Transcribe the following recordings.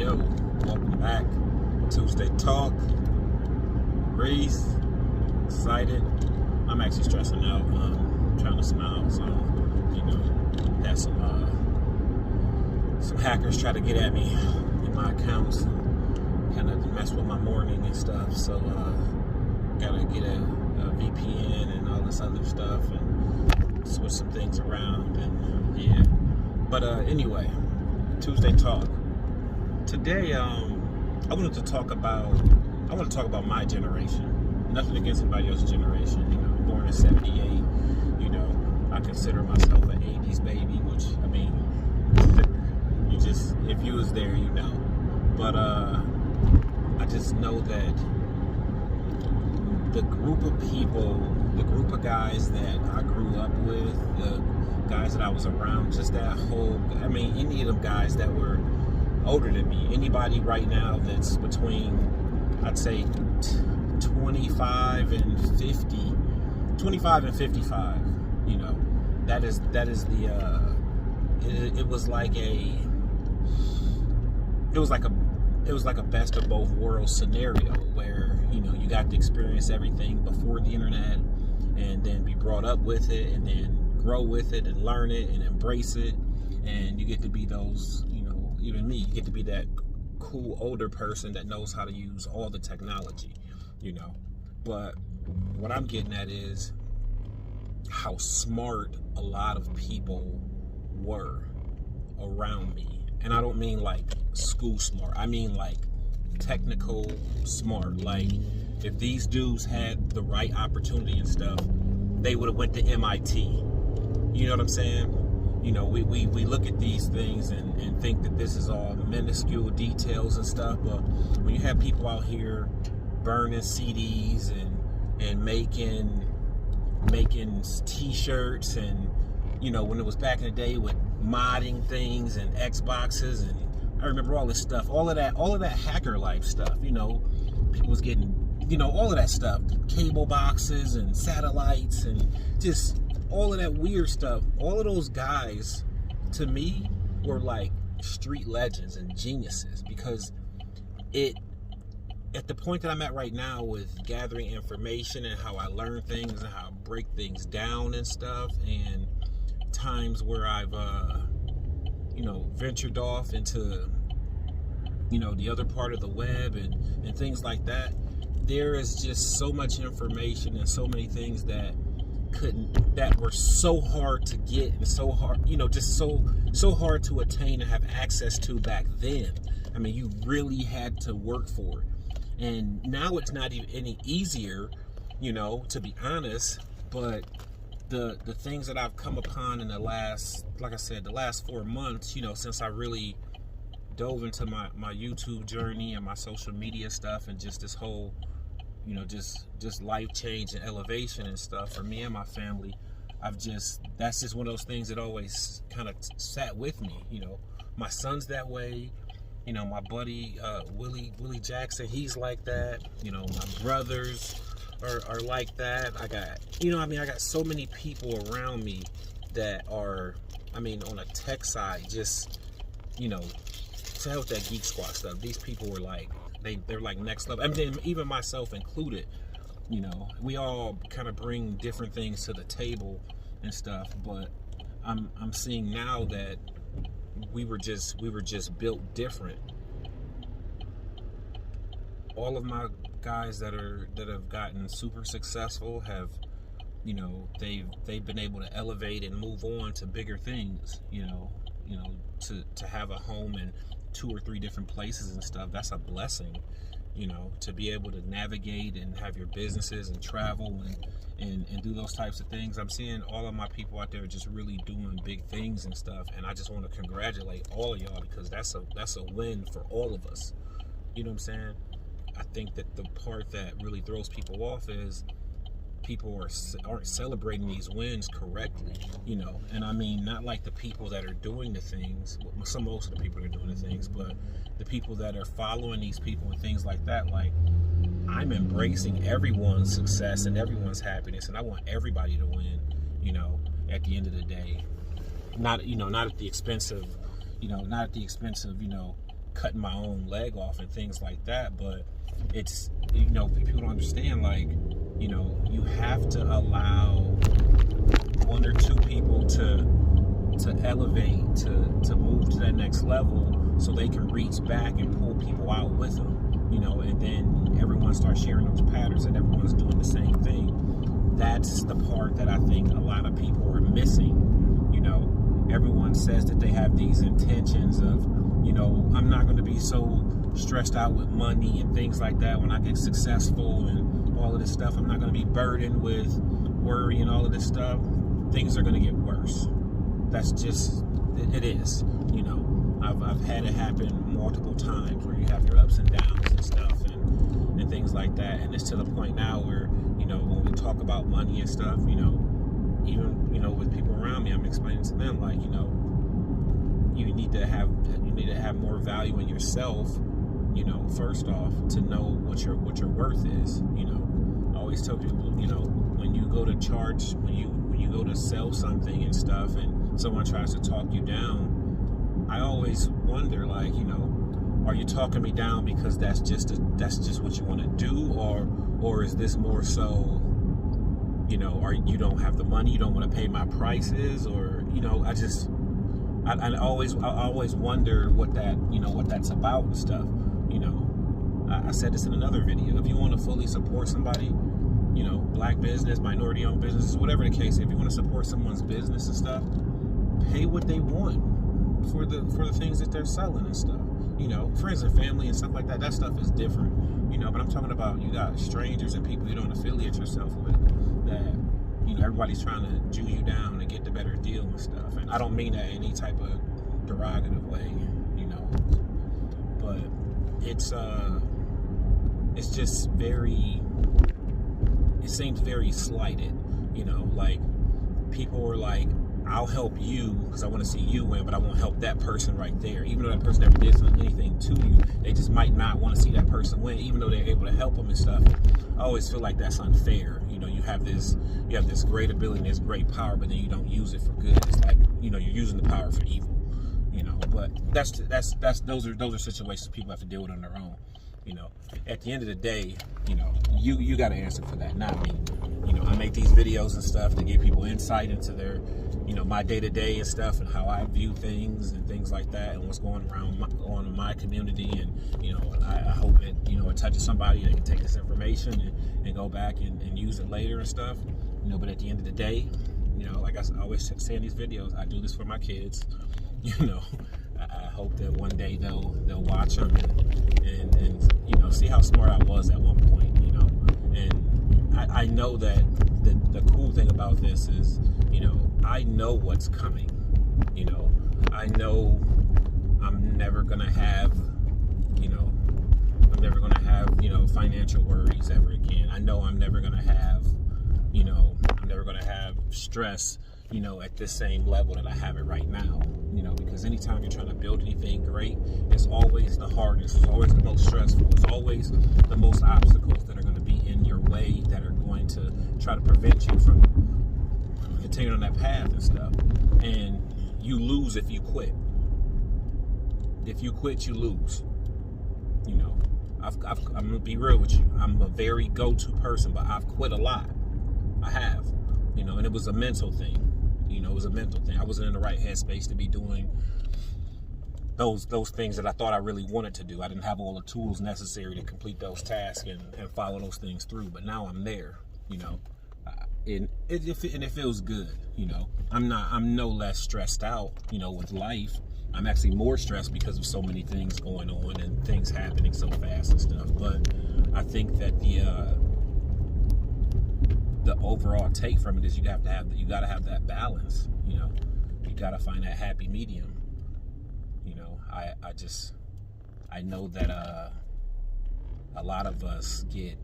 Yo, welcome back. Tuesday Talk. Reese, excited. I'm actually stressing out. Trying to smile. So, had some hackers try to get at me in my accounts and kind of mess with my morning and stuff. So, gotta get a VPN and all this other stuff and switch some things around and yeah. But anyway, Tuesday Talk. Today, I want to talk about my generation. Nothing against anybody else's generation. Born in '78. I consider myself an '80s baby, which if you was there, But I just know that the group of people, the group of guys that I grew up with, the guys that I was around, just that whole, any of them guys that were older than me, anybody right now that's between, I'd say 25 and 55, that is the it was like a best of both worlds scenario where you got to experience everything before the internet and then be brought up with it and then grow with it and learn it and embrace it, and you get to be those, even me, you get to be that cool older person that knows how to use all the technology, But what I'm getting at is how smart a lot of people were around me. And I don't mean like school smart. I mean like technical smart. Like if these dudes had the right opportunity and stuff, they would have went to MIT. You know what I'm saying? We look at these things and think that this is all minuscule details and stuff, but when you have people out here burning CDs and making t-shirts and, when it was back in the day with modding things and Xboxes, and I remember all this stuff, all of that hacker life stuff, people was getting, all of that stuff, cable boxes and satellites and just all of that weird stuff. All of those guys, to me, were like street legends and geniuses, because at the point that I'm at right now with gathering information and how I learn things and how I break things down and stuff, and times where I've ventured off into the other part of the web and things like that, there is just so much information and so many things that were so hard to get and so hard, just so hard to attain and have access to back then. You really had to work for it. And now it's not even any easier, to be honest, but the things that I've come upon in the last 4 months, since I really dove into my YouTube journey and my social media stuff and just this whole, just life change and elevation and stuff for me and my family, that's just one of those things that always kind of sat with me. My son's that way. My buddy Willie Jackson, he's like that. My brothers are like that. I got I got so many people around me that are, on a tech side, just to hell with that Geek Squad stuff. These people were like, they're like next level. Even myself included. We all kind of bring different things to the table and stuff, but I'm seeing now that we were just built different. All of my guys that have gotten super successful have, they've been able to elevate and move on to bigger things. To have a home in 2 or 3 different places and stuff. That's a blessing. To be able to navigate and have your businesses and travel and do those types of things. I'm seeing all of my people out there just really doing big things and stuff, and I just want to congratulate all of y'all, because that's a win for all of us. You know what I'm saying? I think that the part that really throws people off is people aren't celebrating these wins correctly, and not like the people that are doing the things, most of the people that are doing the things, but the people that are following these people and things like that. Like, I'm embracing everyone's success and everyone's happiness, and I want everybody to win, at the end of the day. Not at the expense of, cutting my own leg off and things like that. But it's, you know, people don't understand, like, you know, you have to allow one or two people to elevate, to move to that next level, so they can reach back and pull people out with them, you know, and then everyone starts sharing those patterns and everyone's doing the same thing. That's the part that I think a lot of people are missing. You know, everyone says that they have these intentions of, you know, I'm not going to be so stressed out with money and things like that when I get successful and all of this stuff. I'm not going to be burdened with worry and all of this stuff. Things are going to get worse. That's just, it is, you know. I've had it happen multiple times where you have your ups and downs and stuff and things like that. And it's to the point now where, you know, when we talk about money and stuff, you know, even, you know, with people around me, I'm explaining to them, like, you know, you need to have more value in yourself, you know, first off, to know what your worth is. You know, I always tell people, you know, when you go to charge, when you go to sell something and stuff and someone tries to talk you down, I always wonder, like, you know, are you talking me down because that's just what you want to do, or is this more so, you know, you don't have the money, you don't want to pay my prices, or, you know, I always wonder what that's about and stuff. You know, I said this in another video. If you want to fully support somebody, you know, black business, minority-owned businesses, whatever the case, if you want to support someone's business and stuff, pay what they want for the things that they're selling and stuff. You know, friends and family and stuff like that, that stuff is different. You know, but I'm talking about, you got strangers and people you don't affiliate yourself with, that, you know, everybody's trying to Jew you down to get the better deal and stuff. And I don't mean that in any type of derogative way, you know. But it's just very, it seems very slighted, you know, like people are like, I'll help you because I want to see you win, but I won't help that person right there. Even though that person never did anything to you, they just might not want to see that person win, even though they're able to help them and stuff. I always feel like that's unfair. You know, you have this great ability and this great power, but then you don't use it for good. It's like, you know, you're using the power for evil. You know, but those are situations people have to deal with on their own. You know, at the end of the day, you know, you got to answer for that, not me. You know, I make these videos and stuff to give people insight into their, you know, my day-to-day and stuff, and how I view things and things like that, and what's going on in my community. And, you know, I hope it, you know, it touches somebody. They can take this information and go back and use it later and stuff. You know, but at the end of the day, you know, like I always say in these videos, I do this for my kids. You know, I hope that one day they'll watch them and you know, see how smart I was at one point, you know. And I know that the cool thing about this is, you know, I know what's coming. You know, I know I'm never gonna have, you know, financial worries ever again. I know I'm never gonna have, you know, stress, you know, at this same level that I have it right now. You know, because anytime you're trying to build anything great, it's always the hardest, it's always the most stressful, it's always the most obstacles that are going to be in your way that are going to try to prevent you from continuing on that path and stuff. And you lose if you quit. If you quit, you lose. You know, I'm going to be real with you. I'm a very go-to person, but I've quit a lot. I have. You know, and it was a mental thing. You know, it was a mental thing. I wasn't in the right headspace to be doing those things that I thought I really wanted to do. I didn't have all the tools necessary to complete those tasks and follow those things through. But now I'm there, you know, and it feels good. You know, I'm no less stressed out, you know, with life. I'm actually more stressed because of so many things going on and things happening so fast and stuff. But I think that the overall take from it is you gotta have that balance. You know, you gotta find that happy medium. You know, I know that a lot of us get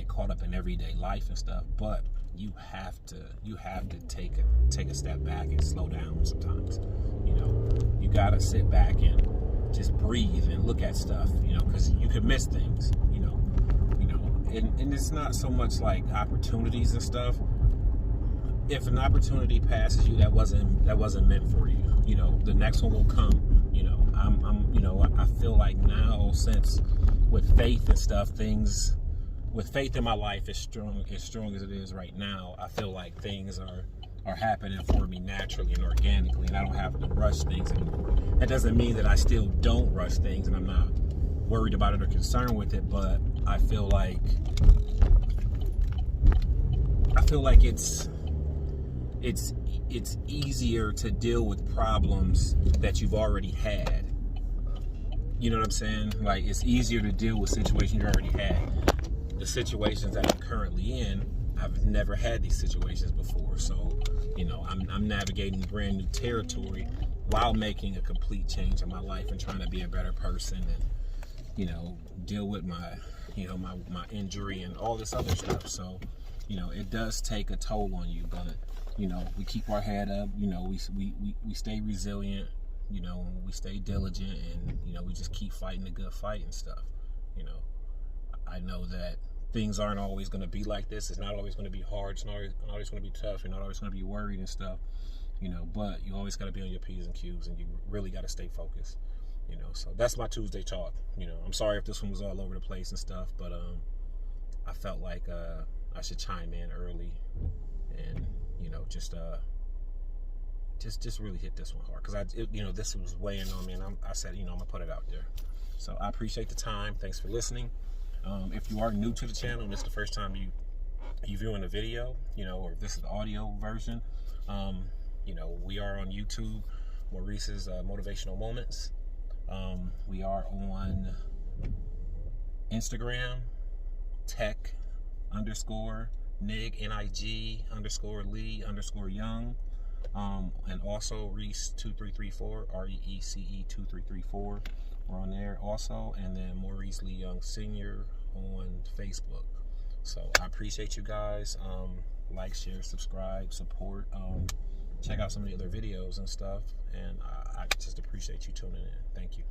caught up in everyday life and stuff, but you have to take a step back and slow down sometimes. You know, you gotta sit back and just breathe and look at stuff, you know, because you can miss things, you know. And it's not so much like opportunities and stuff. If an opportunity passes you that wasn't meant for you, you know, the next one will come. You know, I feel like now, since with faith and stuff, things with faith in my life as strong as it is right now, I feel like things are happening for me naturally and organically, and I don't have to rush things anymore. That doesn't mean that I still don't rush things and I'm not worried about it or concerned with it, but I feel like it's easier to deal with problems that you've already had. You know what I'm saying? Like, it's easier to deal with situations you already had. The situations that I'm currently in, I've never had these situations before. So, I'm navigating brand new territory while making a complete change in my life and trying to be a better person and, deal with my injury and all this other stuff. So, it does take a toll on you, but, we keep our head up, we stay resilient, we stay diligent, and, we just keep fighting the good fight and stuff. I know that things aren't always going to be like this. It's not always going to be hard. It's not always going to be tough. You're not always going to be worried and stuff, but you always got to be on your P's and Q's, and you really got to stay focused, so that's my Tuesday talk. I'm sorry if this one was all over the place and stuff, but I felt like I should chime in early and just really hit this one hard, because this was weighing on me, and I said, I'm gonna put it out there. So I appreciate the time. Thanks for listening. If you are new to the channel and this is the first time you viewing a video, or if this is the audio version, we are on YouTube, Maurice's Motivational Moments. We are on Instagram, tech_nig, NIG_Lee_Young, and also Reece2334, REECE2334. We're on there also, and then Maurice Lee Young Sr. on Facebook. So I appreciate you guys. Like, share, subscribe, support. Check out some of the other videos and stuff, and I just appreciate you tuning in. Thank you.